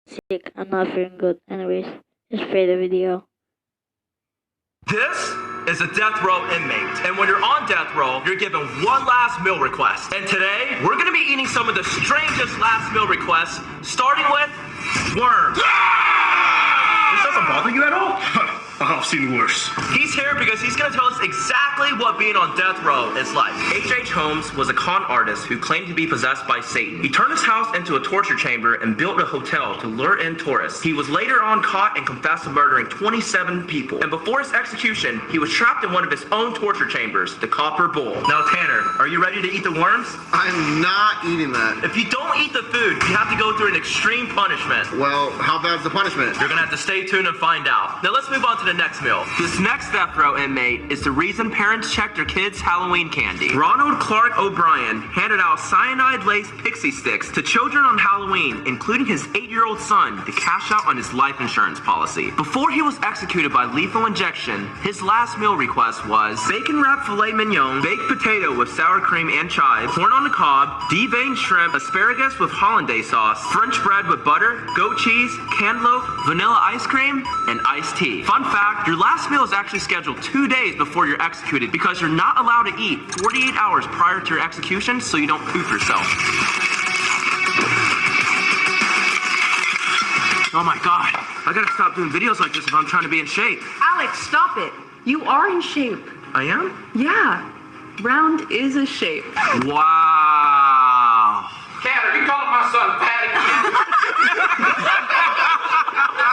sick. I'm not feeling good. Anyways, just play the video. This is a death row inmate, and when you're on death row, you're given one last meal request. And today, we're gonna be eating some of the strangest last meal requests, starting with worms. This doesn't bother you at all? I've seen worse. He's here because he's going to tell us exactly what being on death row is like. H.H. Holmes was a con artist who claimed to be possessed by Satan. He turned his house into a torture chamber and built a hotel to lure in tourists. He was later on caught and confessed to murdering 27 people. And before his execution, he was trapped in one of his own torture chambers, the Copper Bowl. Now, Tanner, are you ready to eat the worms? I'm not eating that. If you don't eat the food, you have to go through an extreme punishment. Well, how bad's the punishment? You're going to have to stay tuned and find out. Now, let's move on to the next meal. This next death row inmate is the reason parents check their kids' Halloween candy. Ronald Clark O'Brien handed out cyanide-laced pixie sticks to children on Halloween, including his 8-year-old son, to cash out on his life insurance policy. Before he was executed by lethal injection, his last meal request was bacon-wrapped filet mignon, baked potato with sour cream and chives, corn on the cob, deveined shrimp, asparagus with hollandaise sauce, French bread with butter, goat cheese, cantaloupe, vanilla ice cream, and iced tea. Fun fact, your last meal is actually scheduled 2 days before you're executed because you're not allowed to eat 48 hours prior to your execution so you don't poop yourself. Oh my god, I gotta stop doing videos like this if I'm trying to be in shape. Alex, stop it. You are in shape. I am? Yeah. Round is a shape. Wow. Cat, are you calling my son Patty?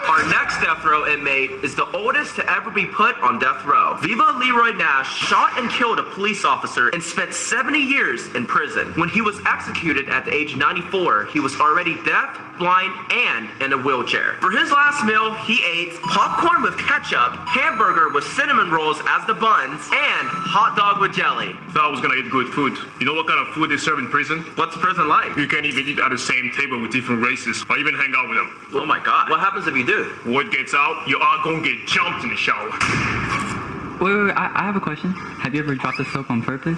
Our next death row inmate is the oldest to ever be put on death row. Viva Leroy Nash shot and killed a police officer and spent 70 years in prison. When he was executed at the age of 94, he was already deaf, blind, and in a wheelchair. For his last meal, he ate popcorn with ketchup, hamburger with cinnamon rolls as the buns, and hot dog with jelly. Thought I was gonna eat good food. You know what kind of food they serve in prison? What's prison like? You can't even eat at the same table with different races, or even hang out with them. Oh my god. What happens if you do? Word gets out, you are gonna get jumped in the shower. Wait, I have a question. Have you ever dropped the soap on purpose?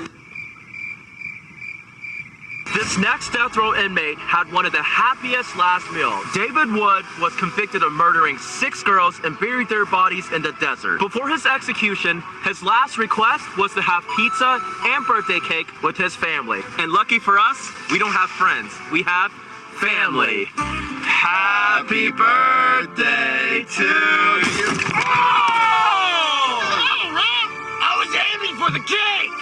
This next death row inmate had one of the happiest last meals. David Wood was convicted of murdering 6 girls and buried their bodies in the desert. Before his execution, his last request was to have pizza and birthday cake with his family. And lucky for us, we don't have friends. We have family. Happy birthday to you. Oh! Hey, man! I was aiming for the cake!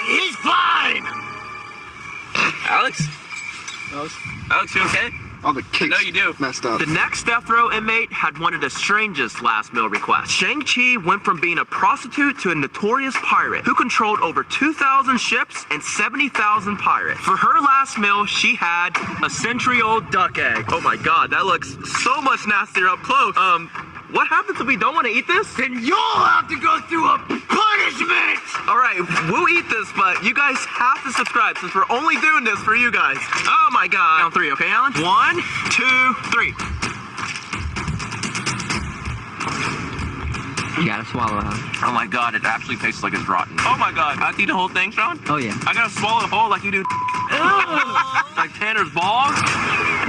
He's fine! Alex, you okay? Oh, the cake's No, you do. messed up. The next death row inmate had one of the strangest last meal requests. Shang-Chi went from being a prostitute to a notorious pirate who controlled over 2,000 ships and 70,000 pirates. For her last meal, she had a century-old duck egg. Oh my god, that looks so much nastier up close. What happens if we don't want to eat this? Then you'll have to go through a punishment! Alright, we'll eat this, but you guys have to subscribe since we're only doing this for you guys. Oh my god. Count 3, okay, Alan? 1, 2, 3. You gotta swallow it. Oh my god, it actually tastes like it's rotten. Oh my god, I have to eat the whole thing, Sean? Oh yeah. I gotta swallow it whole like you do. Like Tanner's balls?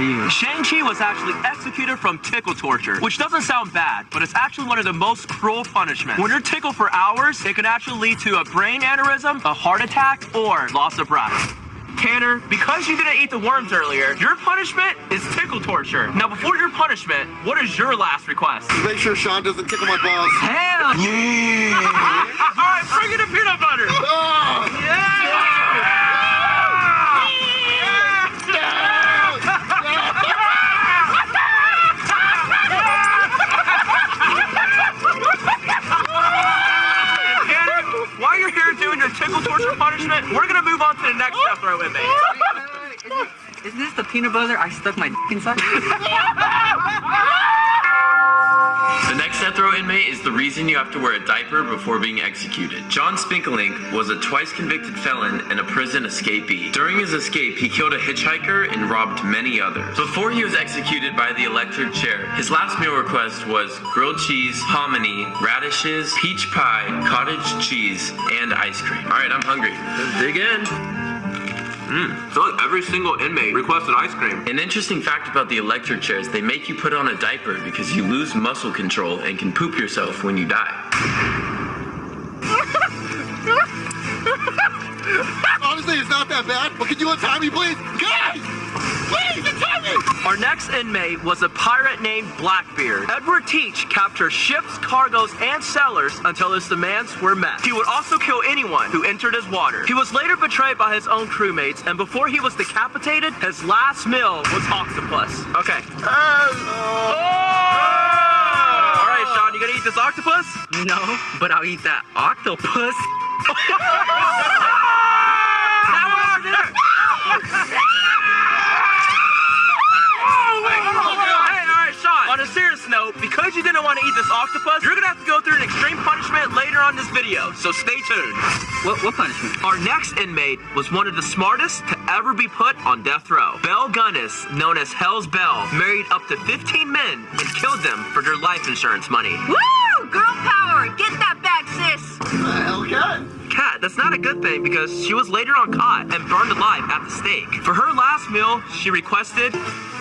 Ew. Shang-Chi was actually executed from tickle torture, which doesn't sound bad, but it's actually one of the most cruel punishments. When you're tickled for hours, it can actually lead to a brain aneurysm, a heart attack, or loss of breath. Tanner, because you didn't eat the worms earlier, your punishment is tickle torture. Now, before your punishment, what is your last request? Make sure Sean doesn't tickle my balls. Hell yeah! All right, bring in the peanut butter. Oh! While you're here doing your tickle torture punishment, we're gonna move on to the next death row inmate. Isn't this the peanut butter I stuck my dick inside? The next death row inmate is the reason you have to wear a diaper before being executed. John Spinkelink was a twice convicted felon and a prison escapee. During his escape, he killed a hitchhiker and robbed many others. Before he was executed by the electric chair, his last meal request was grilled cheese, hominy, radishes, peach pie, cottage cheese, and ice cream. All right, I'm hungry. Dig in. I feel like every single inmate requested ice cream. An interesting fact about the electric chairs, they make you put on a diaper because you lose muscle control and can poop yourself when you die. Honestly, it's not that bad. But could you untie me, please? Guys! Please, untie me! Our next inmate was a pirate named Blackbeard. Edward Teach captured ships, cargoes, and sailors until his demands were met. He would also kill anyone who entered his water. He was later betrayed by his own crewmates, and before he was decapitated, his last meal was octopus. Okay. Alright, Sean, you gonna eat this octopus? No, but I'll eat that octopus. On a serious note, because you didn't want to eat this octopus, you're gonna have to go through an extreme punishment later on this video, so stay tuned. What punishment? Our next inmate was one of the smartest to ever be put on death row. Belle Gunnis, known as Hell's Bell, married up to 15 men and killed them for their life insurance money. Woo! Girl power! Get that back, sis! Hell, Cat. Cat, that's not a good thing because she was later on caught and burned alive at the stake. For her last meal, she requested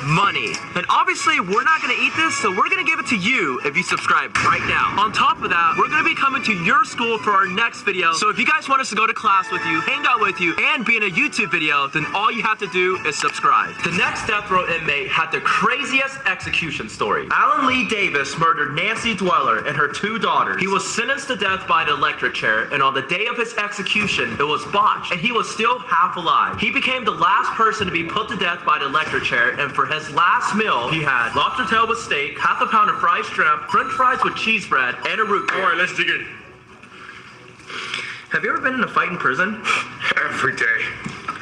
money. And obviously, we're not going to eat this, so we're going to give it to you if you subscribe right now. On top of that, we're going to be coming to your school for our next video. So if you guys want us to go to class with you, hang out with you, and be in a YouTube video, then all you have to do is subscribe. The next death row inmate had the craziest execution story. Alan Lee Davis murdered Nancy Dweller and her 2 daughters. He was sentenced to death by an electric chair, and on the day of his execution, it was botched, and he was still half alive. He became the last person to be put to death by an electric chair, and for his last meal, he had lobster tail with steak, half a pound of fried shrimp, french fries with cheese bread, and a root beer. All right, let's dig in. Have you ever been in a fight in prison? Every day.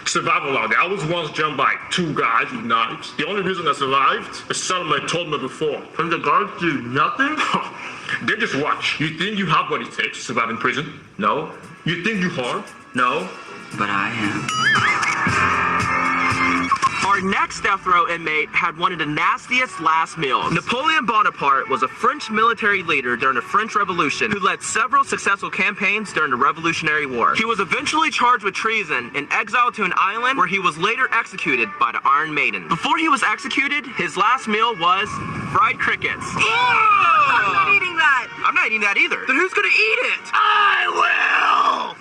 Survival log. I was once jumped by 2 guys with knives. The only reason I survived, a settlement told me before. And the guards do nothing? They just watch. You think you have what it takes to survive in prison? No. You think you hard? No. But I am. Our next death row inmate had one of the nastiest last meals. Napoleon Bonaparte was a French military leader during the French Revolution who led several successful campaigns during the Revolutionary War. He was eventually charged with treason and exiled to an island where he was later executed by the Iron Maiden. Before he was executed, his last meal was fried crickets. I'm not eating that! I'm not eating that either. Then who's gonna eat it? I will!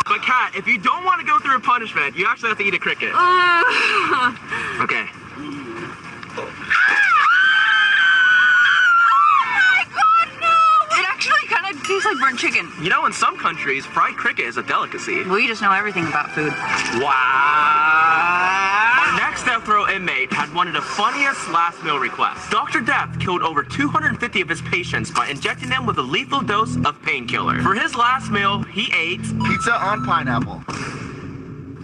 But Kat, if you don't want to go through a punishment, you actually have to eat a cricket. Okay. Tastes like burnt chicken. You know, in some countries, fried cricket is a delicacy. We just know everything about food. Wow. Our next death row inmate had one of the funniest last meal requests. Dr. Death killed over 250 of his patients by injecting them with a lethal dose of painkiller. For his last meal, he ate Pizza on pineapple.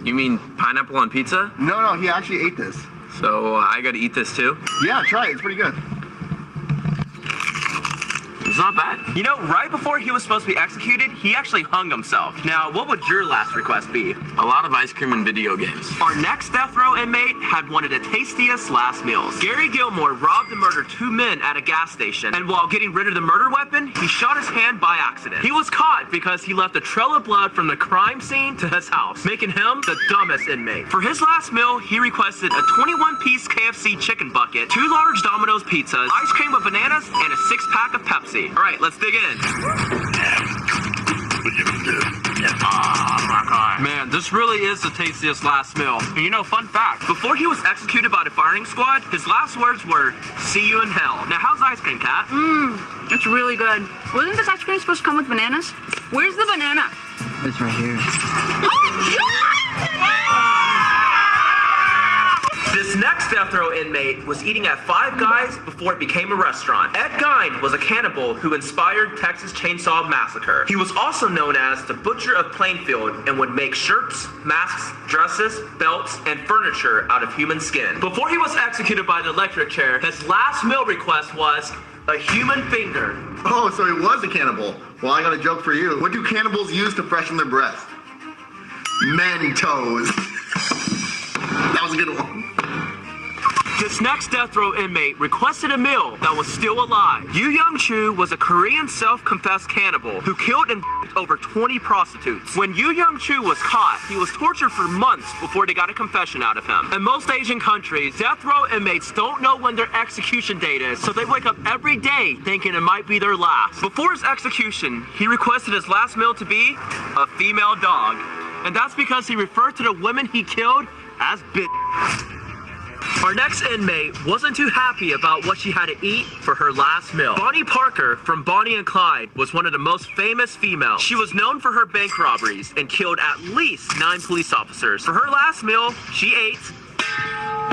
You mean pineapple on pizza? No, he actually ate this. So I gotta eat this too? Yeah, try it. It's pretty good. It's not bad. You know, right before he was supposed to be executed, he actually hung himself. Now, what would your last request be? A lot of ice cream and video games. Our next death row inmate had one of the tastiest last meals. Gary Gilmore robbed and murdered 2 men at a gas station, and while getting rid of the murder weapon, he shot his hand by accident. He was caught because he left a trail of blood from the crime scene to his house, making him the dumbest inmate. For his last meal, he requested a 21-piece KFC chicken bucket, 2 large Domino's pizzas, ice cream with bananas, and a 6-pack of Pepsi. All right, let's dig in. Man, this really is the tastiest last meal. And you know, fun fact, before he was executed by the firing squad, his last words were, "See you in hell." Now, how's ice cream, Kat? It's really good. Wasn't this ice cream supposed to come with bananas? Where's the banana? It's right here. This next death row inmate was eating at Five Guys before it became a restaurant. Ed Gein was a cannibal who inspired Texas Chainsaw Massacre. He was also known as the Butcher of Plainfield and would make shirts, masks, dresses, belts, and furniture out of human skin. Before he was executed by the electric chair, his last meal request was a human finger. Oh, so he was a cannibal. Well, I got a joke for you. What do cannibals use to freshen their breath? Mentos. That was a good one. This next death row inmate requested a meal that was still alive. Yu Young-chu was a Korean self-confessed cannibal who killed and over 20 prostitutes. When Yu Young-chu was caught, he was tortured for months before they got a confession out of him. In most Asian countries, death row inmates don't know when their execution date is, so they wake up every day thinking it might be their last. Before his execution, he requested his last meal to be a female dog. And that's because he referred to the women he killed as bitches. Our next inmate wasn't too happy about what she had to eat for her last meal. Bonnie Parker from Bonnie and Clyde was one of the most famous females. She was known for her bank robberies and killed at least 9 police officers. For her last meal, she ate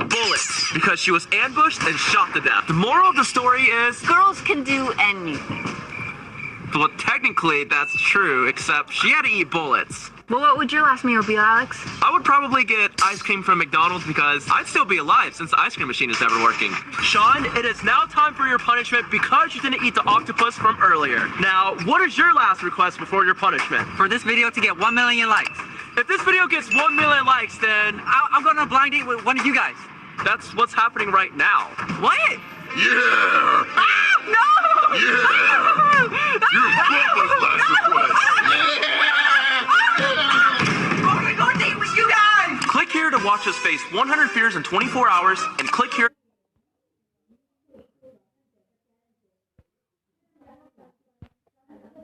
bullets because she was ambushed and shot to death. The moral of the story is Girls can do anything. well, technically that's true, except she had to eat bullets. Well, what would your last meal be, Alex? I would probably get ice cream from McDonald's because I'd still be alive since the ice cream machine is never working. Sean, it is now time for your punishment because you didn't eat the octopus from earlier. Now, what is your last request before your punishment? For this video to get 1 million likes. If this video gets 1 million likes, then I'm going on a blind date with one of you guys. that's what's happening right now. What? Yeah! No! Yeah! You're Bubba's last request. I want to go date with you guys! Click here to watch us face 100 fears in 24 hours, and click here